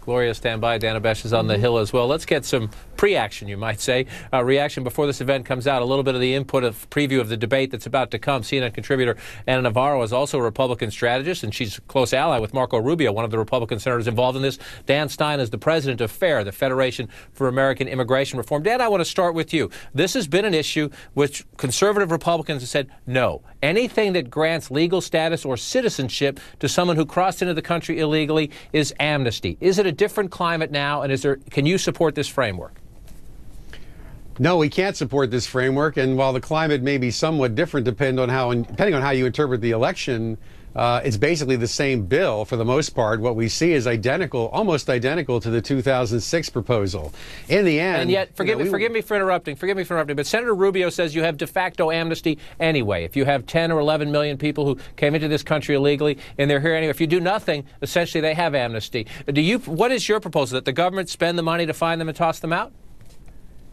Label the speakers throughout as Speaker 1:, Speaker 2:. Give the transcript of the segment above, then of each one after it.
Speaker 1: Gloria, stand by. Dan Abesh is on the Hill as well. Let's get some pre-action, you might say, reaction before this event comes out. A little bit of the input of preview of the debate that's about to come. CNN contributor Ana Navarro is also a Republican strategist, and she's a close ally with Marco Rubio, one of the Republican senators involved in this. Dan Stein is the president of FAIR, the Federation for American Immigration Reform. Dan, I want to start with you. This has been an issue which conservative Republicans have said, no. Anything that grants legal status or citizenship to someone who crossed into the country illegally is amnesty. Is it a different climate now, and can you support this framework?
Speaker 2: No, we can't support this framework, and while the climate may be somewhat different depending on how you interpret the election, it's basically the same bill for the most part. What we see is identical, almost identical to the 2006 proposal. In the end,
Speaker 1: and yet, forgive me for interrupting, but Senator Rubio says you have de facto amnesty anyway. If you have 10 or 11 million people who came into this country illegally and they're here anyway, if you do nothing, essentially they have amnesty. What is your proposal? That the government spend the money to find them and toss them out?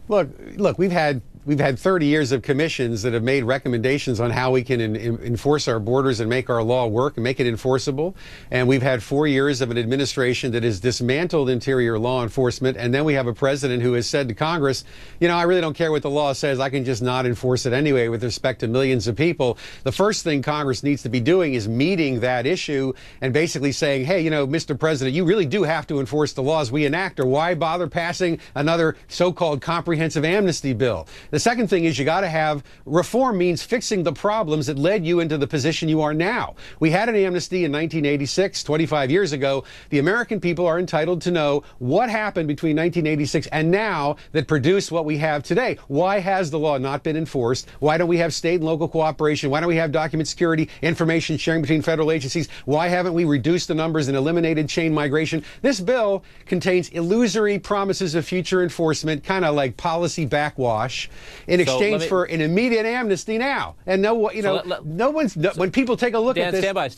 Speaker 2: Look, we've had 30 years of commissions that have made recommendations on how we can enforce our borders and make our law work and make it enforceable. And we've had 4 years of an administration that has dismantled interior law enforcement. And then we have a president who has said to Congress, you know, I really don't care what the law says. I can just not enforce it anyway with respect to millions of people. The first thing Congress needs to be doing is meeting that issue and basically saying, hey, you know, Mr. President, you really do have to enforce the laws we enact, or why bother passing another so-called comprehensive amnesty bill? The second thing is you got to have reform means fixing the problems that led you into the position you are now. We had an amnesty in 1986, 25 years ago. The American people are entitled to know what happened between 1986 and now that produced what we have today. Why has the law not been enforced? Why don't we have state and local cooperation? Why don't we have document security, information sharing between federal agencies? Why haven't we reduced the numbers and eliminated chain migration? This bill contains illusory promises of future enforcement, kind of like policy backwash, in exchange for an immediate amnesty now. And when people take a look at this,
Speaker 1: stand by.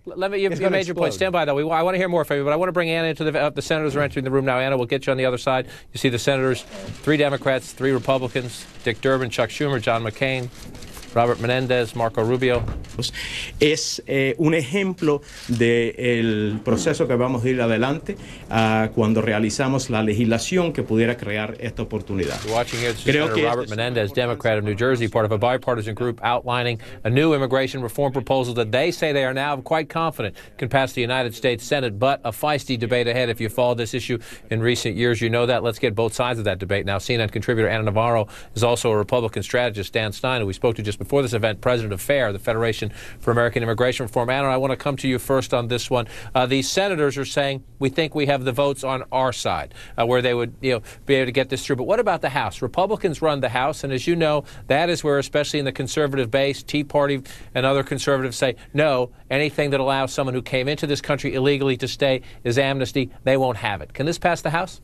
Speaker 1: Let me you made your point. Stand by, though. I want to hear more from you, but I want to bring Anna into the senators are entering the room now. Anna, we'll get you on the other side. You see the senators, 3 Democrats, 3 Republicans, Dick Durbin, Chuck Schumer, John McCain, Robert Menendez, Marco Rubio.
Speaker 3: Es un ejemplo del proceso que vamos a ir adelante cuando realizamos la legislación que pudiera crear esta oportunidad.
Speaker 1: You're watching here Senator Robert Menendez, Democrat of New Jersey, part of a bipartisan group outlining a new immigration reform proposal that they say they are now quite confident can pass the United States Senate, but a feisty debate ahead. If you followed this issue in recent years, you know that. Let's get both sides of that debate now. CNN contributor Ana Navarro is also a Republican strategist. Dan Stein, who we spoke to just before this event, president of FAIR, the Federation for American Immigration Reform. Anna, I want to come to you first on this one. These senators are saying we think we have the votes on our side, where they would be able to get this through. But what about the House? Republicans run the House, and as you know, that is where, especially in the conservative base, Tea Party and other conservatives say, no, anything that allows someone who came into this country illegally to stay is amnesty. They won't have it. Can this pass the House?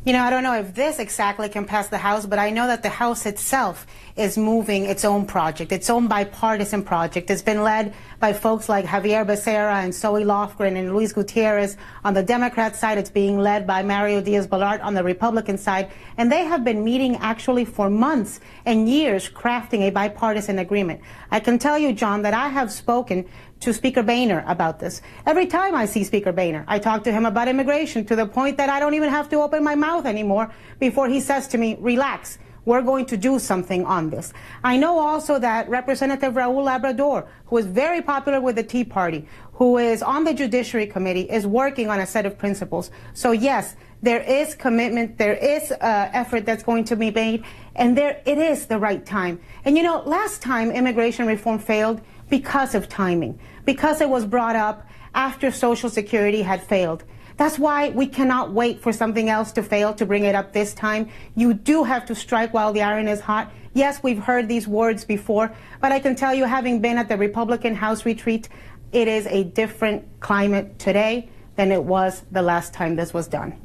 Speaker 4: You know, I don't know if this exactly can pass the House, but I know that the House itself is moving its own project, its own bipartisan project. It's been led by folks like Javier Becerra and Zoe Lofgren and Luis Gutierrez. On the Democrat side, it's being led by Mario Diaz-Balart on the Republican side. And they have been meeting actually for months and years crafting a bipartisan agreement. I can tell you, John, that I have spoken to Speaker Boehner about this. Every time I see Speaker Boehner, I talk to him about immigration to the point that I don't even have to open my mouth anymore before he says to me, relax, we're going to do something on this. I know also that Representative Raul Labrador, who is very popular with the Tea Party, who is on the Judiciary Committee, is working on a set of principles. So yes, there is commitment, there is effort that's going to be made, and it is the right time. And you know, last time immigration reform failed because of timing, because it was brought up after Social Security had failed. That's why we cannot wait for something else to fail to bring it up this time. You do have to strike while the iron is hot. Yes, we've heard these words before, but I can tell you, having been at the Republican House retreat, it is a different climate today than it was the last time this was done.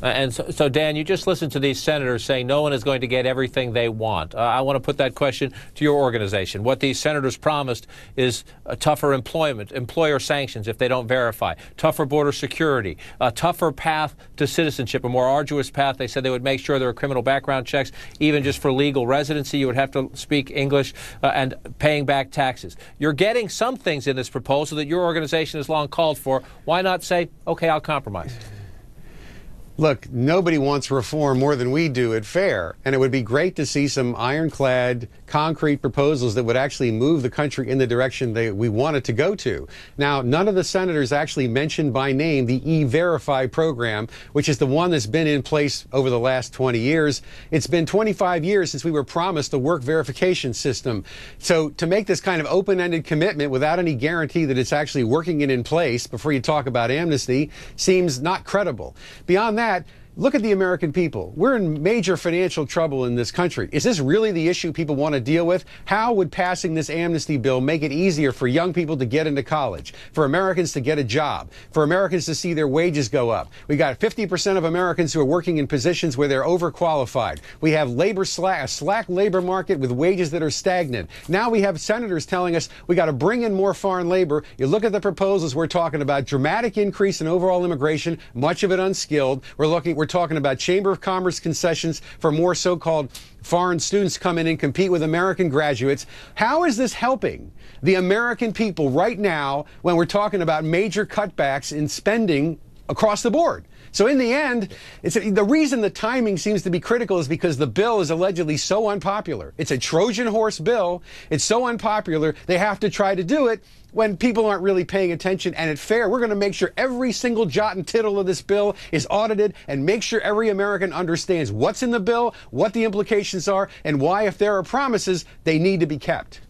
Speaker 1: And so, Dan, you just listened to these senators saying no one is going to get everything they want. I want to put that question to your organization. What these senators promised is tougher employment, employer sanctions if they don't verify, tougher border security, a tougher path to citizenship, a more arduous path. They said they would make sure there are criminal background checks, even just for legal residency. You would have to speak English and paying back taxes. You're getting some things in this proposal that your organization has long called for. Why not say, okay, I'll compromise?
Speaker 2: Look, nobody wants reform more than we do at FAIR, and it would be great to see some ironclad, concrete proposals that would actually move the country in the direction we want it to go to. Now, none of the senators actually mentioned by name the E-Verify program, which is the one that's been in place over the last 20 years. It's been 25 years since we were promised a work verification system. So to make this kind of open-ended commitment without any guarantee that it's actually working and in place before you talk about amnesty seems not credible. Beyond that, look at the American people. We're in major financial trouble in this country. Is this really the issue people want to deal with? How would passing this amnesty bill make it easier for young people to get into college, for Americans to get a job, for Americans to see their wages go up? We got 50% of Americans who are working in positions where they're overqualified. We have a slack labor market with wages that are stagnant. Now we have senators telling us we got to bring in more foreign labor. You look at the proposals we're talking about, dramatic increase in overall immigration, much of it unskilled. We're talking about Chamber of Commerce concessions for more so-called foreign students come in and compete with American graduates. How is this helping the American people right now when we're talking about major cutbacks in spending across the board? So in the end, the reason the timing seems to be critical is because the bill is allegedly so unpopular. It's a Trojan horse bill. It's so unpopular, they have to try to do it when people aren't really paying attention. And at FAIR, we're going to make sure every single jot and tittle of this bill is audited and make sure every American understands what's in the bill, what the implications are, and why, if there are promises, they need to be kept.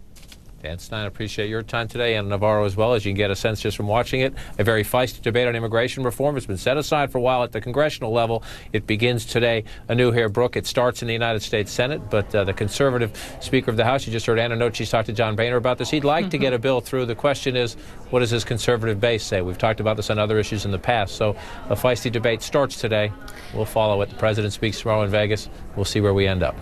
Speaker 1: Dan Stein, I appreciate your time today, and Navarro as well. As you can get a sense just from watching it, a very feisty debate on immigration reform has been set aside for a while at the congressional level. It begins today anew here, Brooke. It starts in the United States Senate, but the conservative Speaker of the House, you just heard Anna Nochi's talk to John Boehner about this. He'd like to get a bill through. The question is, what does his conservative base say? We've talked about this on other issues in the past. So a feisty debate starts today. We'll follow it. The president speaks tomorrow in Vegas. We'll see where we end up.